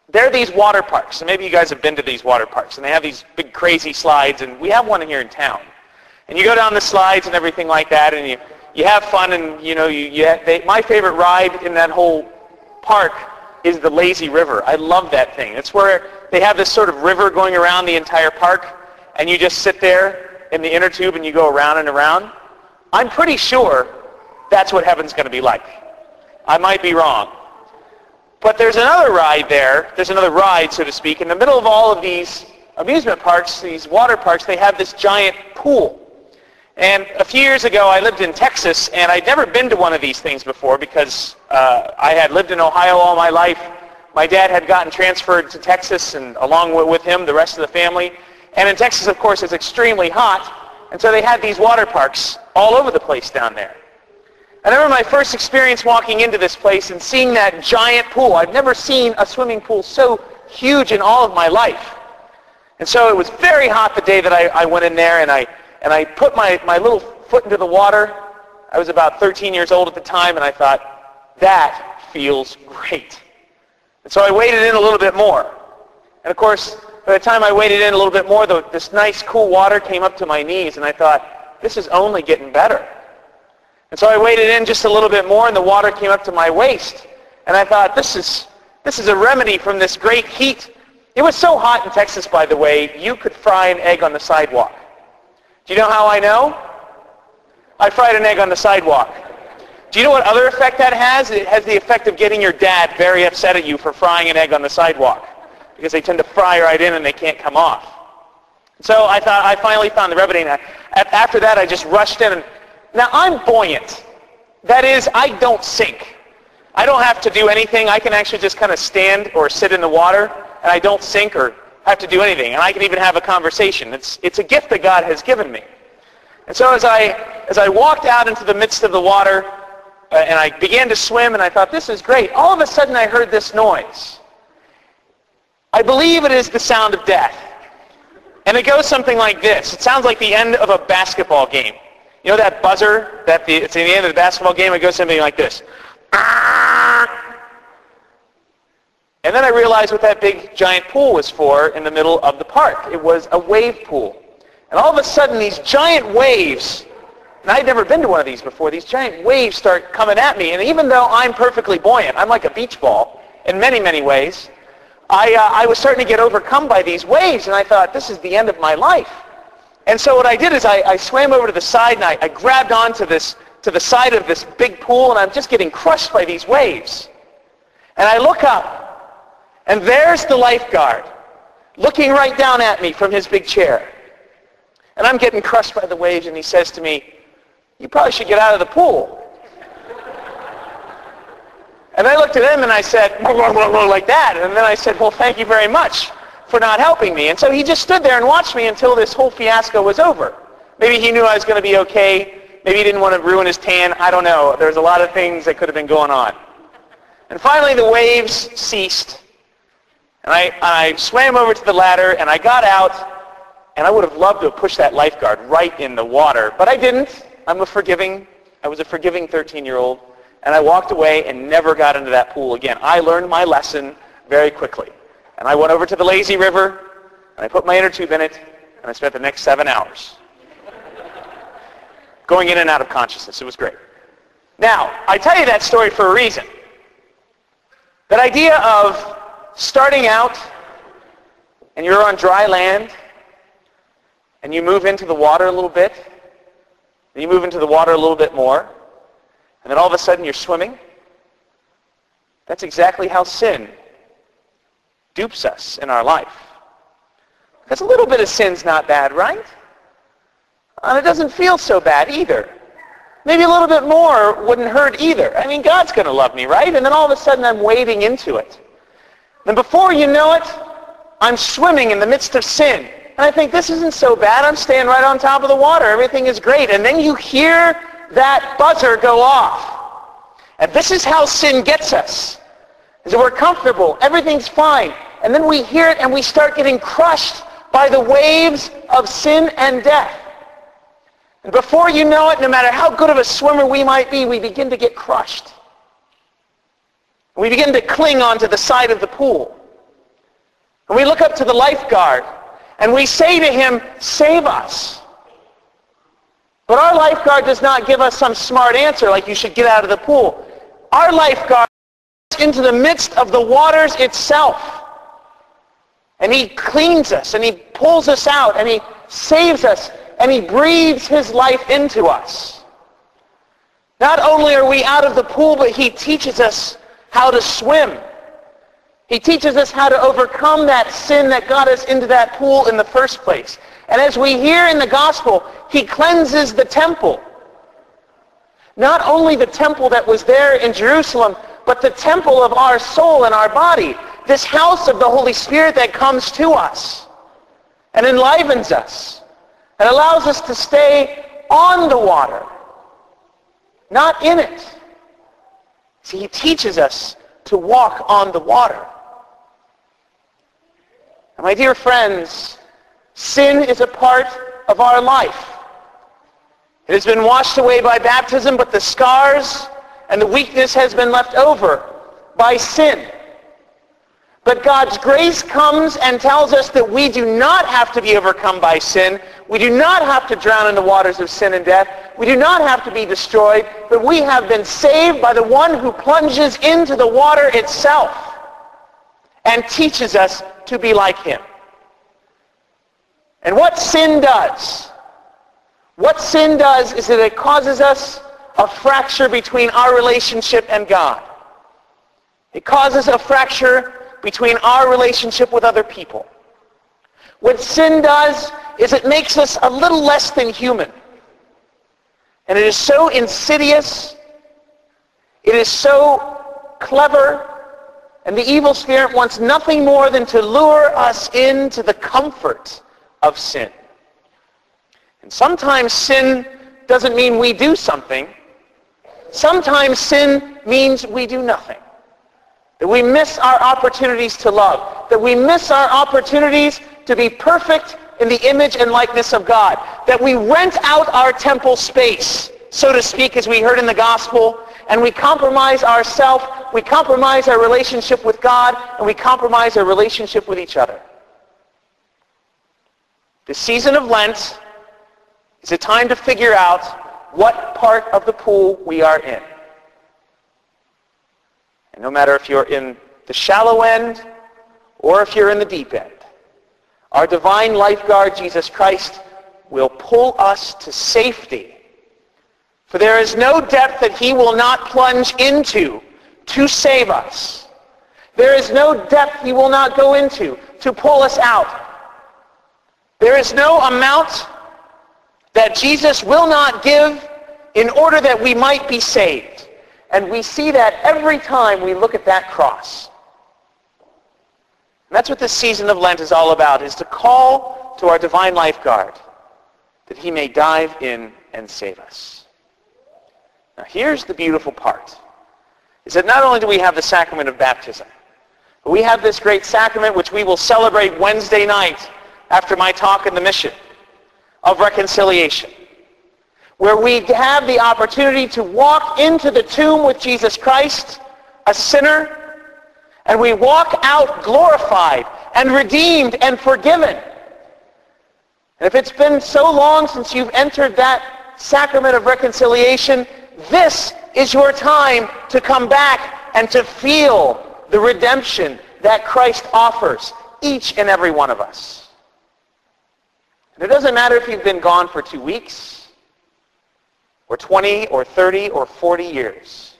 There are these water parks, and maybe you guys have been to these water parks, and they have these big crazy slides, and we have one here in town. And you go down the slides and everything like that, and you have fun, and my favorite ride in that whole park is the lazy river. I love that thing. It's where they have this sort of river going around the entire park, and you just sit there in the inner tube and you go around and around. I'm pretty sure that's what heaven's going to be like. I might be wrong. But there's another ride there. There's another ride, so to speak. In the middle of all of these amusement parks, these water parks, they have this giant pool. And a few years ago, I lived in Texas, and I'd never been to one of these things before because I had lived in Ohio all my life. My dad had gotten transferred to Texas, and along with him, the rest of the family. And in Texas, of course, it's extremely hot, and so they had these water parks all over the place down there. I remember my first experience walking into this place and seeing that giant pool. I've never seen a swimming pool so huge in all of my life. And so it was very hot the day that I went in there, and I put my little foot into the water. I was about 13 years old at the time, and I thought, that feels great. And so I waded in a little bit more. And of course, by the time I waded in a little bit more, this nice cool water came up to my knees, and I thought, this is only getting better. And so I waded in just a little bit more, and the water came up to my waist. And I thought, this is a remedy from this great heat. It was so hot in Texas, by the way, you could fry an egg on the sidewalk. Do you know how I know? I fried an egg on the sidewalk. Do you know what other effect that has? It has the effect of getting your dad very upset at you for frying an egg on the sidewalk, because they tend to fry right in and they can't come off. So I thought I finally found the remedy. And after that, I just rushed in. And now, I'm buoyant. That is, I don't sink. I don't have to do anything. I can actually just kind of stand or sit in the water, and I don't sink or have to do anything. And I can even have a conversation. It's a gift that God has given me. And so as I walked out into the midst of the water, and I began to swim, and I thought, this is great, all of a sudden I heard this noise. I believe it is the sound of death. And it goes something like this. It sounds like the end of a basketball game. You know that buzzer? It's at the end of the basketball game. It goes something like this. And then I realized what that big giant pool was for in the middle of the park. It was a wave pool. And all of a sudden, these giant waves, and I'd never been to one of these before, these giant waves start coming at me. And even though I'm perfectly buoyant, I'm like a beach ball in many, many ways, I was starting to get overcome by these waves, and I thought, this is the end of my life. And so what I did is I swam over to the side, and I grabbed onto to the side of this big pool, and I'm just getting crushed by these waves. And I look up, and there's the lifeguard looking right down at me from his big chair. And I'm getting crushed by the waves, and he says to me, you probably should get out of the pool. And I looked at him and I said, like that. And then I said, well, thank you very much for not helping me. And so he just stood there and watched me until this whole fiasco was over. Maybe he knew I was going to be okay. Maybe he didn't want to ruin his tan. I don't know. There's a lot of things that could have been going on. And finally the waves ceased. And I swam over to the ladder and I got out. And I would have loved to have pushed that lifeguard right in the water. But I didn't. I was a forgiving 13-year-old. And I walked away and never got into that pool again. I learned my lesson very quickly. And I went over to the lazy river, and I put my inner tube in it, and I spent the next 7 hours going in and out of consciousness. It was great. Now, I tell you that story for a reason. That idea of starting out, and you're on dry land, and you move into the water a little bit, and you move into the water a little bit more, and then all of a sudden you're swimming. That's exactly how sin dupes us in our life. Because a little bit of sin's not bad, right? And it doesn't feel so bad either. Maybe a little bit more wouldn't hurt either. I mean, God's going to love me, right? And then all of a sudden I'm wading into it. Then before you know it, I'm swimming in the midst of sin. And I think, this isn't so bad. I'm staying right on top of the water. Everything is great. And then you hear that buzzer go off. And this is how sin gets us. Is that we're comfortable. Everything's fine. And then we hear it and we start getting crushed by the waves of sin and death. And before you know it, no matter how good of a swimmer we might be, we begin to get crushed. We begin to cling onto the side of the pool. And we look up to the lifeguard and we say to him, save us. But our lifeguard does not give us some smart answer like you should get out of the pool. Our lifeguard goes into the midst of the waters itself. And he cleans us and he pulls us out and he saves us and he breathes his life into us. Not only are we out of the pool, but he teaches us how to swim. He teaches us how to overcome that sin that got us into that pool in the first place. And as we hear in the gospel, he cleanses the temple. Not only the temple that was there in Jerusalem, but the temple of our soul and our body. This house of the Holy Spirit that comes to us and enlivens us and allows us to stay on the water, not in it. See, he teaches us to walk on the water. And my dear friends, sin is a part of our life. It has been washed away by baptism, but the scars and the weakness has been left over by sin. But God's grace comes and tells us that we do not have to be overcome by sin. We do not have to drown in the waters of sin and death. We do not have to be destroyed, but we have been saved by the one who plunges into the water itself and teaches us to be like him. And what sin does is that it causes us a fracture between our relationship and God. It causes a fracture between our relationship with other people. What sin does is it makes us a little less than human. And it is so insidious, it is so clever, and the evil spirit wants nothing more than to lure us into the comfort of sin. And sometimes sin doesn't mean we do something. Sometimes sin means we do nothing. That we miss our opportunities to love. That we miss our opportunities to be perfect in the image and likeness of God. That we rent out our temple space, so to speak, as we heard in the gospel, and we compromise ourselves, we compromise our relationship with God, and we compromise our relationship with each other. The season of Lent is a time to figure out what part of the pool we are in. And no matter if you're in the shallow end or if you're in the deep end, our divine lifeguard, Jesus Christ, will pull us to safety. For there is no depth that he will not plunge into to save us. There is no depth he will not go into to pull us out. There is no amount that Jesus will not give in order that we might be saved. And we see that every time we look at that cross. And that's what this season of Lent is all about, is to call to our divine lifeguard that he may dive in and save us. Now here's the beautiful part, is that not only do we have the sacrament of baptism, but we have this great sacrament which we will celebrate Wednesday night after my talk in the mission, of reconciliation, where we have the opportunity to walk into the tomb with Jesus Christ, a sinner, and we walk out glorified and redeemed and forgiven. And if it's been so long since you've entered that sacrament of reconciliation, this is your time to come back and to feel the redemption that Christ offers each and every one of us. And it doesn't matter if you've been gone for 2 weeks, or 20, or 30, or 40 years.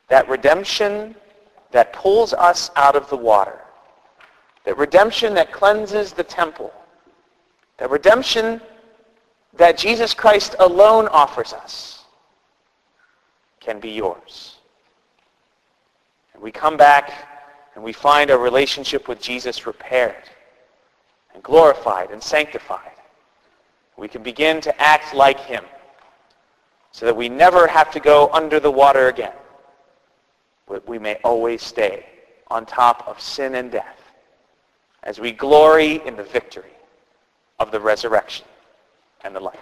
That redemption that pulls us out of the water, that redemption that cleanses the temple, that redemption that Jesus Christ alone offers us, can be yours. And we come back and we find our relationship with Jesus repaired and glorified and sanctified. We can begin to act like him so that we never have to go under the water again, but we may always stay on top of sin and death as we glory in the victory of the resurrection and the life.